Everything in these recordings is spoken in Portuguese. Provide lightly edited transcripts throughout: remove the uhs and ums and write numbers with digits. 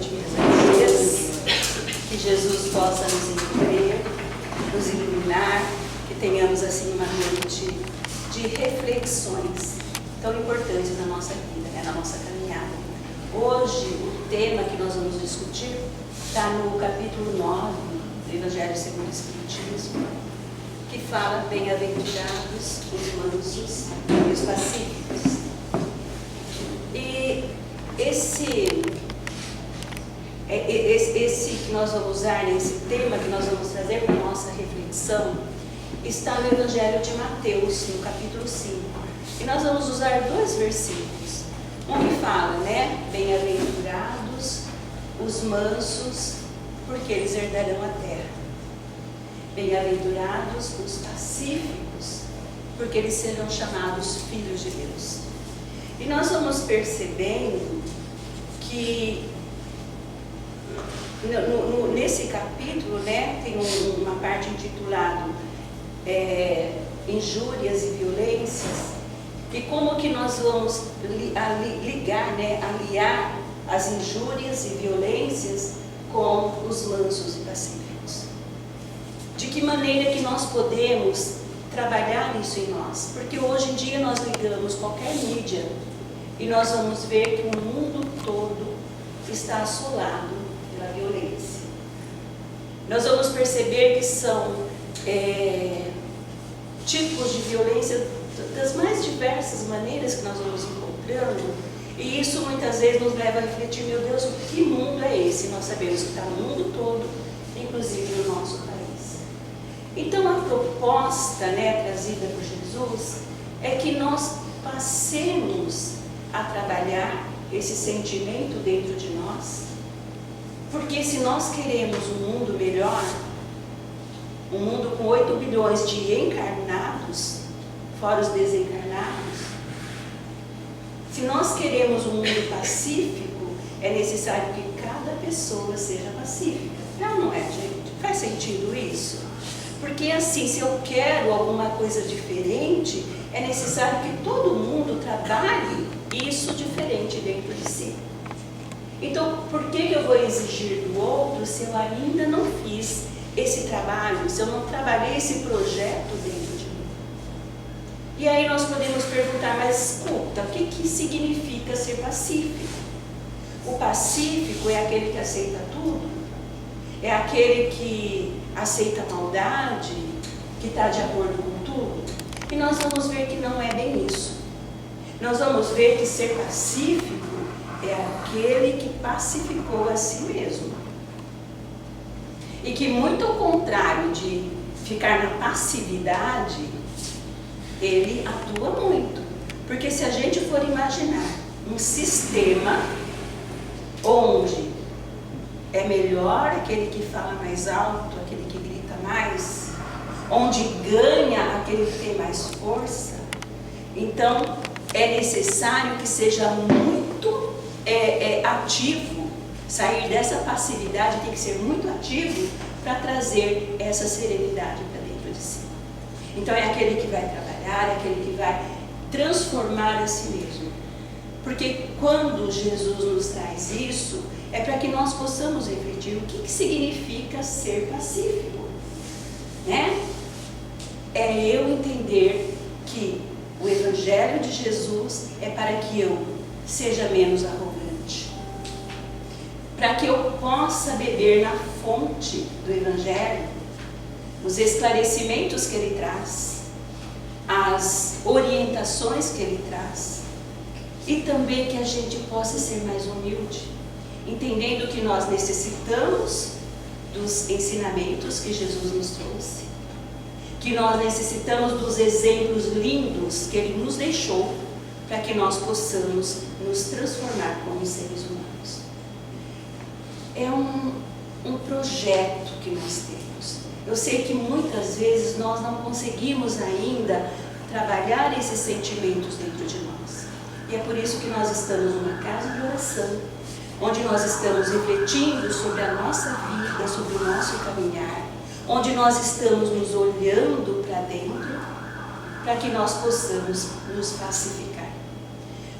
dias a dias, que Jesus possa nos envolver, nos iluminar, que tenhamos assim uma noite de reflexões tão importantes na nossa vida, né, na nossa caminhada. Hoje, o tema que nós vamos discutir está no capítulo 9 do Evangelho segundo o Espiritismo, que fala: bem-aventurados os mansos e os pacíficos. E esse que nós vamos usar, esse tema que nós vamos trazer para a nossa reflexão, está no Evangelho de Mateus, no capítulo 5. E nós vamos usar 2 versículos. Um que fala, né? Bem-aventurados os mansos, porque eles herdarão a terra. Bem-aventurados os pacíficos, porque eles serão chamados filhos de Deus. E nós vamos percebendo que nesse capítulo, né, tem uma parte intitulada Injúrias e Violências, e como que nós vamos aliar as injúrias e violências com os mansos e pacíficos. De que maneira que nós podemos trabalhar isso em nós? Porque hoje em dia nós ligamos qualquer mídia e nós vamos ver que o mundo todo está assolado pela violência. Nós vamos perceber que são tipos de violência das mais diversas maneiras que nós vamos encontrando, e isso muitas vezes nos leva a refletir: meu Deus, que mundo é esse? Nós sabemos que está no mundo todo, inclusive no nosso país. Então a proposta, né, trazida por Jesus é que nós passemos a trabalhar esse sentimento dentro de nós, porque se nós queremos um mundo melhor, um mundo com 8 bilhões de encarnados, fora os desencarnados, se nós queremos um mundo pacífico, é necessário que cada pessoa seja pacífica. Não é, gente? Faz sentido isso? Porque assim, se eu quero alguma coisa diferente, é necessário que todo mundo trabalhe isso diferente dentro de si. Então, por que eu vou exigir do outro se eu ainda não fiz esse trabalho, se eu não trabalhei esse projeto dentro de mim? E aí nós podemos perguntar: mas escuta, o que significa ser pacífico? O pacífico é aquele que aceita tudo? É aquele que aceita a maldade, que está de acordo com tudo? E nós vamos ver que não é bem isso. Nós vamos ver que ser pacífico é aquele que pacificou a si mesmo. E que, muito ao contrário de ficar na passividade, ele atua muito. Porque se a gente for imaginar um sistema onde é melhor aquele que fala mais alto, aquele que grita mais, onde ganha aquele que tem mais força, então é necessário que seja muito ativo. Sair dessa passividade tem que ser muito ativo para trazer essa serenidade para dentro de si. Então é aquele que vai trabalhar, é aquele que vai transformar a si mesmo. Porque quando Jesus nos traz isso, é para que nós possamos refletir o que significa ser pacífico, né? É eu entender que o Evangelho de Jesus é para que eu seja menos arrogante, para que eu possa beber na fonte do Evangelho os esclarecimentos que ele traz, as orientações que ele traz, e também que a gente possa ser mais humilde, entendendo que nós necessitamos dos ensinamentos que Jesus nos trouxe, que nós necessitamos dos exemplos lindos que ele nos deixou, para que nós possamos nos transformar como seres humanos. É um projeto que nós temos. Eu sei que muitas vezes nós não conseguimos ainda trabalhar esses sentimentos dentro de nós. E é por isso que nós estamos numa casa de oração, onde nós estamos refletindo sobre a nossa vida, sobre o nosso caminhar, onde nós estamos nos olhando para dentro, para que nós possamos nos pacificar.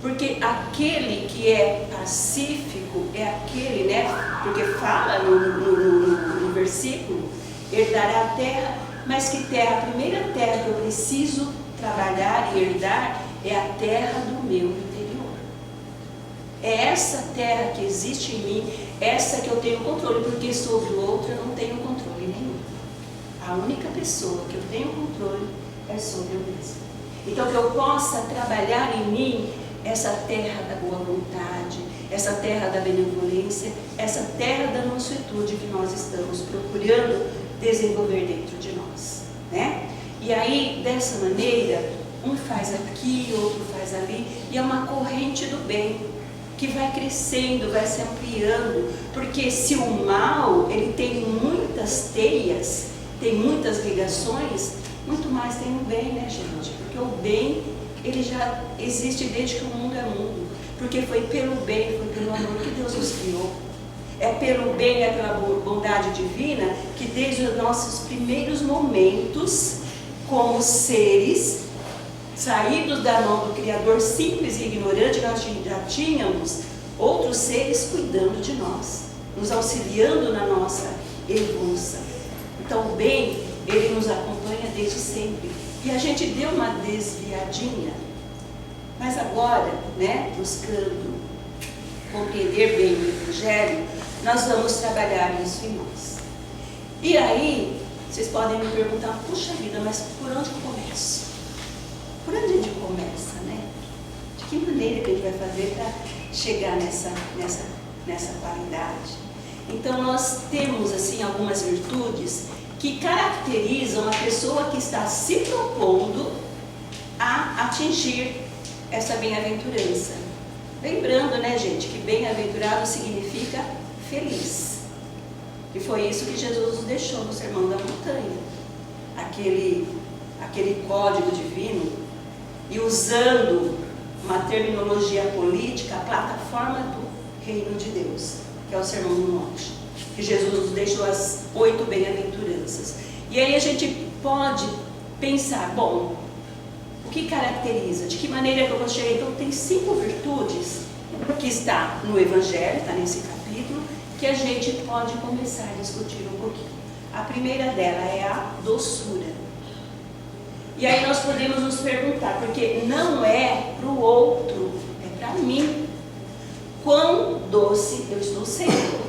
Porque aquele que é pacífico é aquele, né? Porque fala no versículo, herdará a terra, mas que terra? A primeira terra que eu preciso trabalhar e herdar é a terra do meu interior. É essa terra que existe em mim, essa que eu tenho controle, porque sobre o outro eu não tenho controle nenhum. A única pessoa que eu tenho controle é sobre eu mesmo. Então que eu possa trabalhar em mim essa terra da boa vontade, essa terra da benevolência, essa terra da mansuetude que nós estamos procurando desenvolver dentro de nós, né? E aí, dessa maneira, um faz aqui, outro faz ali, e é uma corrente do bem, que vai crescendo, vai se ampliando, porque se o mal, ele tem muitas teias, tem muitas ligações, muito mais tem o bem, né, gente? Porque o bem, ele já existe desde que o mundo é mundo, porque foi pelo bem, foi pelo amor que Deus nos criou. É pelo bem, é pela bondade divina que desde os nossos primeiros momentos, como seres saídos da mão do Criador simples e ignorante, nós já tínhamos outros seres cuidando de nós, nos auxiliando na nossa evolução. Então o bem, ele nos acompanha desde sempre. E a gente deu uma desviadinha, mas agora, né, buscando compreender bem o Evangelho, nós vamos trabalhar isso em nós. E aí, vocês podem me perguntar, puxa vida, mas por onde eu começo? Por onde a gente começa, né? De que maneira que a gente vai fazer para chegar nessa qualidade? Então, nós temos, assim, algumas virtudes que caracterizam a pessoa que está se propondo a atingir essa bem-aventurança. Lembrando, né, gente, que bem-aventurado significa feliz. E foi isso que Jesus nos deixou no Sermão da Montanha. Aquele código divino, e usando uma terminologia política, a plataforma do reino de Deus, que é o Sermão do Monte. Que Jesus nos deixou as 8 bem-aventuranças. E aí a gente pode pensar, bom, o que caracteriza? De que maneira que eu vou chegar? Então tem 5 virtudes que está no Evangelho, está nesse capítulo, que a gente pode começar a discutir um pouquinho. A primeira dela é a doçura. E aí nós podemos nos perguntar, porque não é para o outro, é para mim. Quão doce eu estou sendo?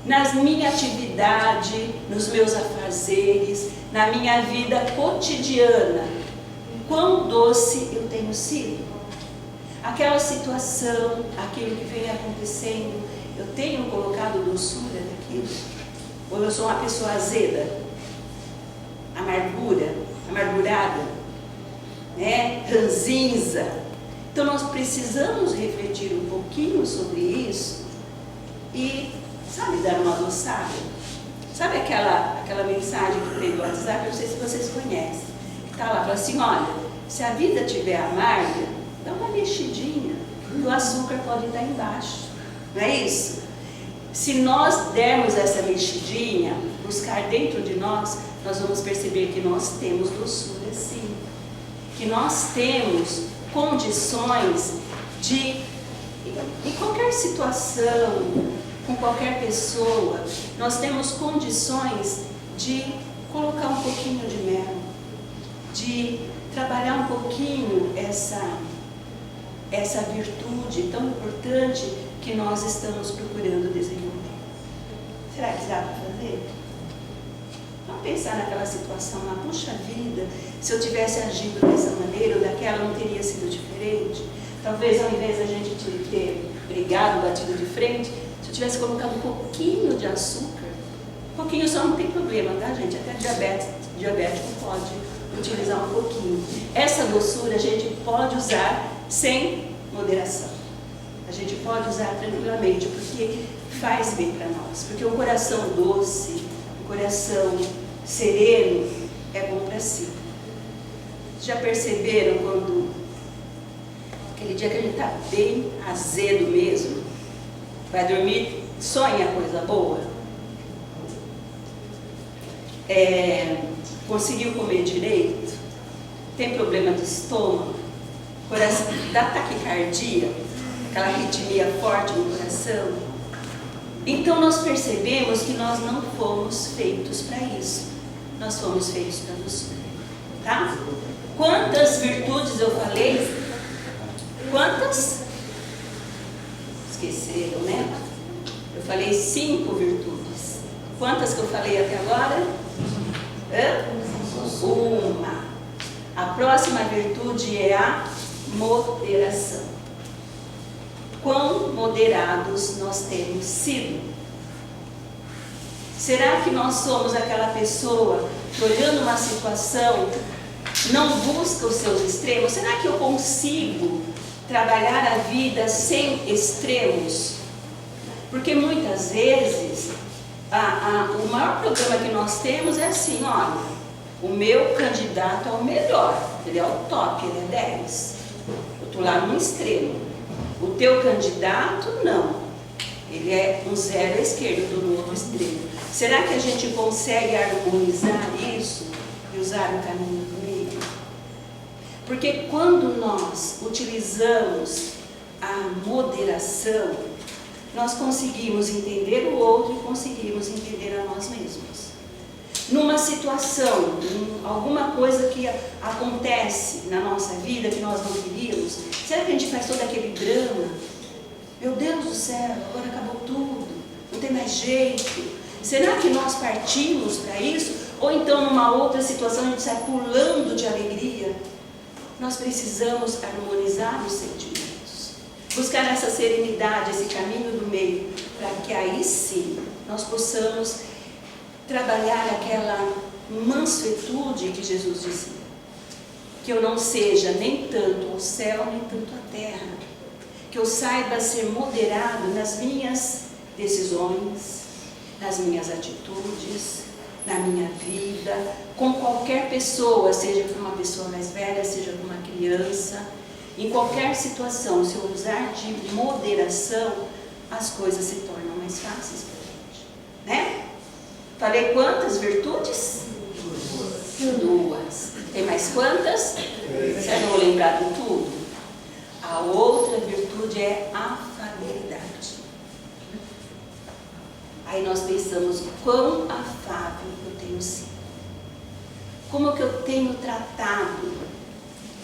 Na minha atividade, nos meus afazeres, na minha vida cotidiana, quão doce eu tenho sido? Aquela situação, aquilo que vem acontecendo, eu tenho colocado doçura naquilo? Ou eu sou uma pessoa azeda, amargurada, né? Ranzinza? Então nós precisamos refletir um pouquinho sobre isso e, sabe, dar uma adoçada. Sabe aquela mensagem que tem do WhatsApp? Eu não sei se vocês conhecem. Está lá, fala assim, olha, se a vida estiver amarga, dá uma mexidinha, o açúcar pode estar embaixo. Não é isso? Se nós dermos essa mexidinha, buscar dentro de nós, nós vamos perceber que nós temos doçura sim. Que nós temos condições de, em qualquer situação, com qualquer pessoa, nós temos condições de colocar um pouquinho de mel, de trabalhar um pouquinho essa virtude tão importante que nós estamos procurando desenvolver. Será que dá para fazer? Vamos pensar naquela situação lá, puxa vida, se eu tivesse agido dessa maneira ou daquela, não teria sido diferente? Talvez ao invés da gente ter brigado, batido de frente, se eu tivesse colocado um pouquinho de açúcar, um pouquinho só não tem problema, tá, gente? Até diabético pode utilizar um pouquinho. Essa doçura a gente pode usar sem moderação. A gente pode usar tranquilamente, porque faz bem para nós. Porque um coração doce, um coração sereno, é bom para si. Já perceberam quando, aquele dia que a gente está bem azedo mesmo, vai dormir, sonha coisa boa? Conseguiu comer direito? Tem problema do estômago? Coração, dá taquicardia? aquela arritmia forte no coração. Então nós percebemos que nós não fomos feitos para isso. Nós fomos feitos para nos... Tá? Quantas virtudes eu falei? Quantas? Esqueceram, né? Eu falei 5 virtudes. Quantas que eu falei até agora? Uma. A próxima virtude é a moderação. Quão moderados nós temos sido? Será que nós somos aquela pessoa que, olhando uma situação, não busca os seus extremos? Será que eu consigo trabalhar a vida sem extremos? Porque muitas vezes o maior problema que nós temos é assim: olha, o meu candidato é o melhor, ele é o top, ele é 10. Eu estou lá no extremo. O teu candidato, não. Ele é um 0 à esquerda, eu estou no outro extremo. Será que a gente consegue harmonizar isso e usar o caminho do meio? Porque quando nós utilizamos a moderação, nós conseguimos entender o outro e conseguimos entender a nós mesmos. Numa situação, alguma coisa que acontece na nossa vida que nós não queríamos, será que a gente faz todo aquele drama? Meu Deus do céu, agora acabou tudo, não tem mais jeito. Será que nós partimos para isso? Ou então numa outra situação a gente sai pulando de alegria? Nós precisamos harmonizar os sentimentos, buscar essa serenidade, esse caminho do meio, para que aí sim nós possamos trabalhar aquela mansuetude que Jesus dizia. Que eu não seja nem tanto ao céu, nem tanto à terra. Que eu saiba ser moderado nas minhas decisões, nas minhas atitudes, na minha vida, com qualquer pessoa, seja com uma pessoa mais velha, seja com uma criança. Em qualquer situação, se eu usar de moderação, as coisas se tornam mais fáceis para a gente, né? Falei quantas virtudes? 2. Tem mais quantas? Você não vou lembrar de tudo. A outra virtude é a afabilidade. Aí nós pensamos, quão afável eu tenho sido. Como que eu tenho tratado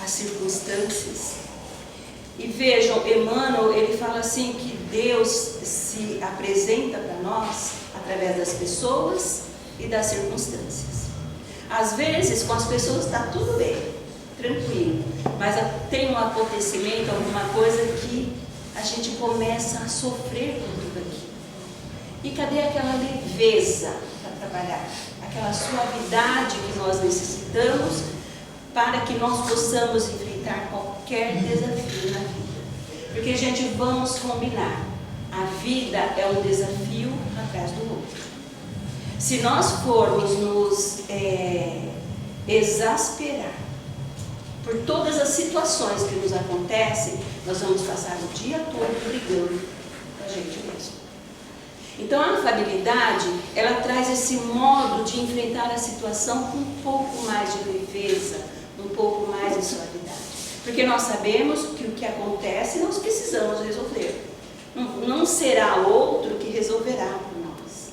as circunstâncias. E vejam, Emmanuel, ele fala assim que Deus se apresenta para nós através das pessoas e das circunstâncias. Às vezes, com as pessoas está tudo bem, tranquilo, mas tem um acontecimento, alguma coisa que a gente começa a sofrer com tudo aquilo. E cadê aquela leveza para trabalhar? Aquela suavidade que nós necessitamos para que nós possamos enfrentar qualquer desafio na vida. Porque, gente, vamos combinar, a vida é um desafio atrás do outro. Se nós formos nos exasperar por todas as situações que nos acontecem, nós vamos passar o dia todo brigando com a gente mesmo. Então a afabilidade, ela traz esse modo de enfrentar a situação com um pouco mais de leveza, um pouco mais de suavidade. Porque nós sabemos que o que acontece nós precisamos resolver. Não será outro que resolverá por nós.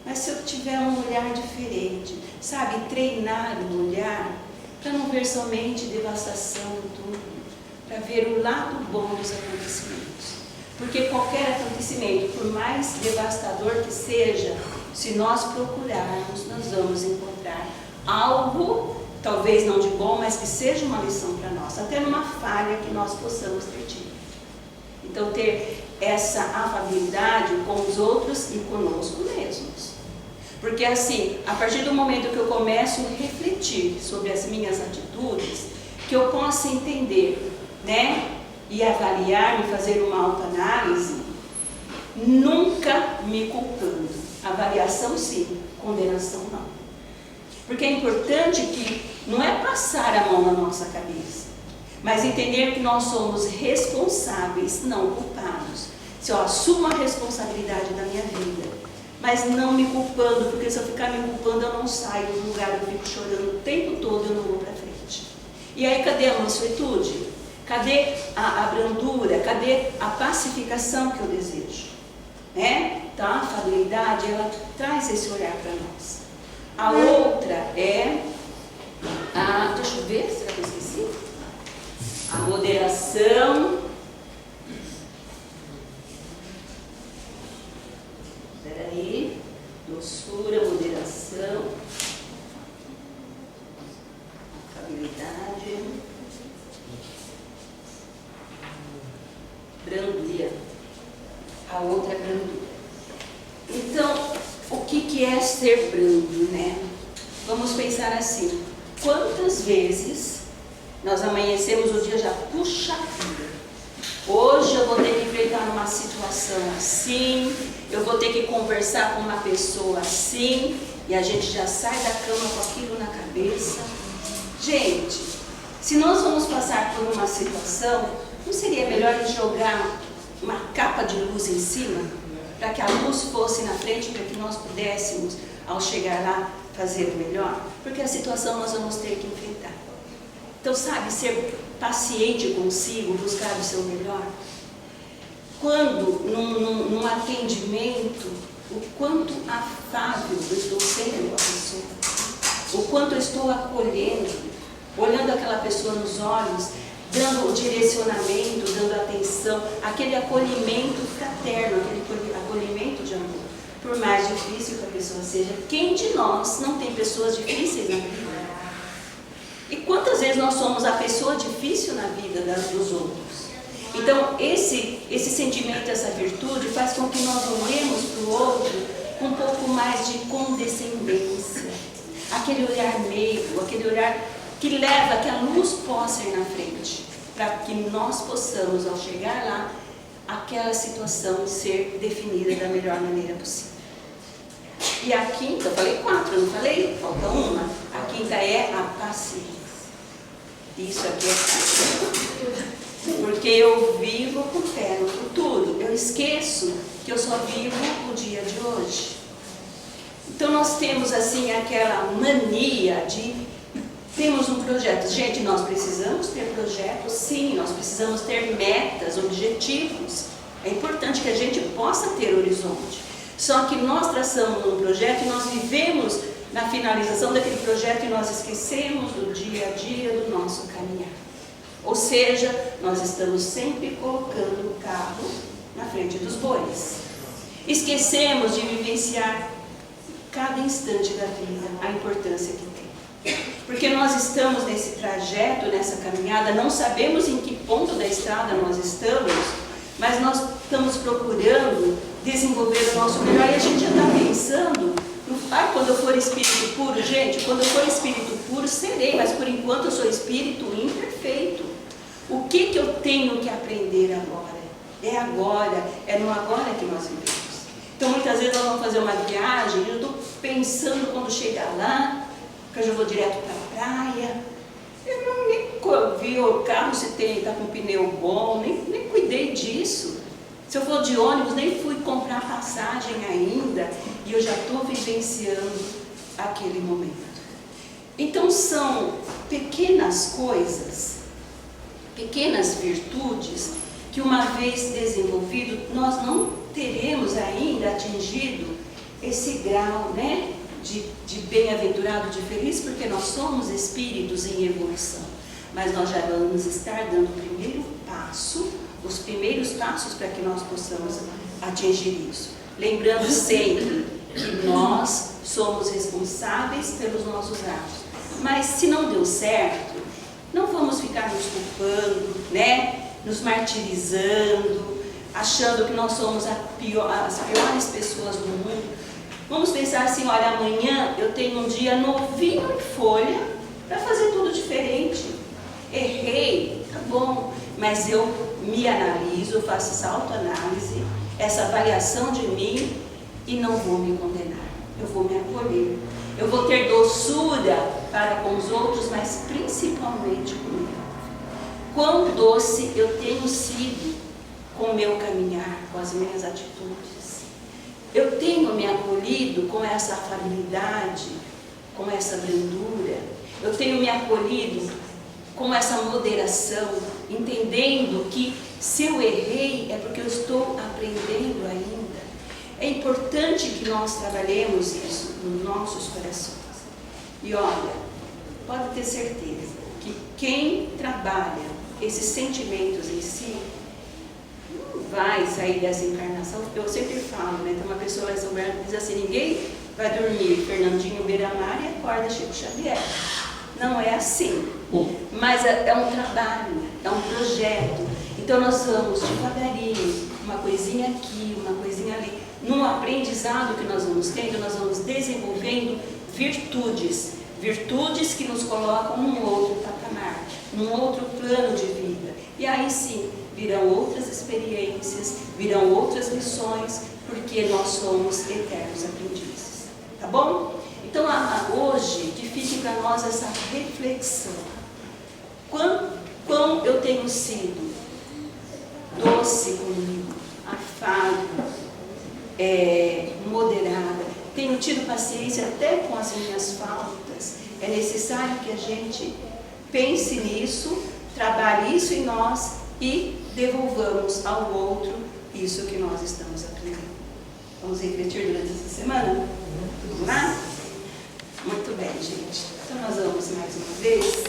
Mas se eu tiver um olhar diferente, sabe, treinar o olhar para não ver somente devastação e tudo, para ver o lado bom dos acontecimentos. Porque qualquer acontecimento, por mais devastador que seja, se nós procurarmos, nós vamos encontrar algo, talvez não de bom, mas que seja uma lição para nós, até numa falha que nós possamos ter tido. Então, ter essa afabilidade com os outros e conosco mesmos. Porque assim, a partir do momento que eu começo a refletir sobre as minhas atitudes, que eu possa entender, né? E avaliar, e fazer uma autoanálise, nunca me culpando. Avaliação sim, condenação não. Porque é importante que não é passar a mão na nossa cabeça, mas entender que nós somos responsáveis, não culpados. Se eu assumo a responsabilidade da minha vida, mas não me culpando, porque se eu ficar me culpando eu não saio do lugar, eu fico chorando o tempo todo e eu não vou para frente. E aí cadê a mansuetude? Cadê a brandura? Cadê a pacificação que eu desejo? Né? Então, a afabilidade, ela traz esse olhar para nós. A outra é a... Deixa eu ver, será que eu esqueci? A moderação. Peraí. Doçura, moderação. Afabilidade. Brandura. A outra é brandura. Então, o que é ser brando, né? Vamos pensar assim. Quantas vezes nós amanhecemos o dia já, puxa vida, hoje eu vou ter que enfrentar uma situação assim, eu vou ter que conversar com uma pessoa assim, e a gente já sai da cama com aquilo na cabeça. Gente, se nós vamos passar por uma situação, não seria melhor jogar uma capa de luz em cima, para que a luz fosse na frente, para que nós pudéssemos, ao chegar lá, fazer o melhor? Porque a situação nós vamos ter que enfrentar. Então, sabe, ser paciente consigo, buscar o seu melhor. Quando, num atendimento, o quanto afável eu estou sendo a pessoa, o quanto eu estou acolhendo, olhando aquela pessoa nos olhos, dando o direcionamento, dando atenção, aquele acolhimento fraterno, aquele acolhimento de amor. Por mais difícil que a pessoa seja, quem de nós não tem pessoas difíceis na vida? E quantas vezes nós somos a pessoa difícil na vida dos outros? Então, esse sentimento, essa virtude, faz com que nós olhemos para o outro com um pouco mais de condescendência. Aquele olhar meigo, aquele olhar que leva que a luz possa ir na frente, para que nós possamos, ao chegar lá, aquela situação ser definida da melhor maneira possível. E a quinta, eu falei 4, não falei? Falta uma. A quinta é a paciência. Isso aqui é paciência. Porque eu vivo com fé no futuro. Eu esqueço que eu só vivo o dia de hoje. Então nós temos assim aquela mania de... Temos um projeto. Gente, nós precisamos ter projetos, sim. Nós precisamos ter metas, objetivos. É importante que a gente possa ter horizonte. Só que nós traçamos um projeto e nós vivemos na finalização daquele projeto e nós esquecemos do dia a dia do nosso caminhar. Ou seja, nós estamos sempre colocando o carro na frente dos bois. Esquecemos de vivenciar cada instante da vida, a importância que tem. Porque nós estamos nesse trajeto, nessa caminhada, não sabemos em que ponto da estrada nós estamos, mas nós estamos procurando desenvolver o nosso melhor e a gente já está pensando, quando eu for espírito puro, gente, quando eu for espírito puro, serei, mas por enquanto eu sou espírito imperfeito. O que eu tenho que aprender agora? É agora, é no agora que nós vivemos. Então muitas vezes nós vamos fazer uma viagem e eu estou pensando quando chegar lá, que eu já vou direto para a praia. Eu nem vi o carro se está com pneu bom, nem cuidei disso. Se eu for de ônibus, nem fui comprar passagem ainda e eu já estou vivenciando aquele momento. Então são pequenas coisas, pequenas virtudes que uma vez desenvolvido, nós não teremos ainda atingido esse grau, né, de bem-aventurado, de feliz, porque nós somos espíritos em evolução. Mas nós já vamos estar dando o primeiro passo, os primeiros passos para que nós possamos atingir isso. Lembrando sempre que nós somos responsáveis pelos nossos atos. Mas se não deu certo, não vamos ficar nos culpando, né? Nos martirizando, achando que nós somos as piores pessoas do mundo. Vamos pensar assim, olha, amanhã eu tenho um dia novinho em folha para fazer tudo diferente. Errei, tá bom, mas eu me analiso, faço essa autoanálise, essa avaliação de mim e não vou me condenar. Eu vou me acolher. Eu vou ter doçura para com os outros, mas principalmente comigo. Quão doce eu tenho sido com o meu caminhar, com as minhas atitudes. Eu tenho me acolhido com essa afabilidade, com essa brandura. Eu tenho me acolhido com essa moderação, entendendo que se eu errei é porque eu estou aprendendo ainda. É importante que nós trabalhemos isso nos nossos corações. E olha, pode ter certeza que quem trabalha esses sentimentos em si não vai sair dessa encarnação. Eu sempre falo, né? Tem uma pessoa lá em São Bernardo que diz assim: ninguém vai dormir Fernandinho Beiramar e acorda Chico Xavier. Não é assim. Mas é um trabalho, é um projeto. Então nós vamos devagarinho, uma coisinha aqui, uma coisinha ali. No aprendizado que nós vamos tendo, nós vamos desenvolvendo virtudes. Virtudes que nos colocam num outro patamar, num outro plano de vida. E aí sim, virão outras experiências, virão outras lições, porque nós somos eternos aprendizes. Tá bom? Então, hoje, que fique para nós essa reflexão. Quão eu tenho sido doce comigo, afável, moderada, tenho tido paciência até com as minhas faltas. É necessário que a gente pense nisso, trabalhe isso em nós e devolvamos ao outro isso que nós estamos aprendendo. Vamos refletir durante essa semana? Vamos lá? Muito bem, gente. Então nós vamos mais uma vez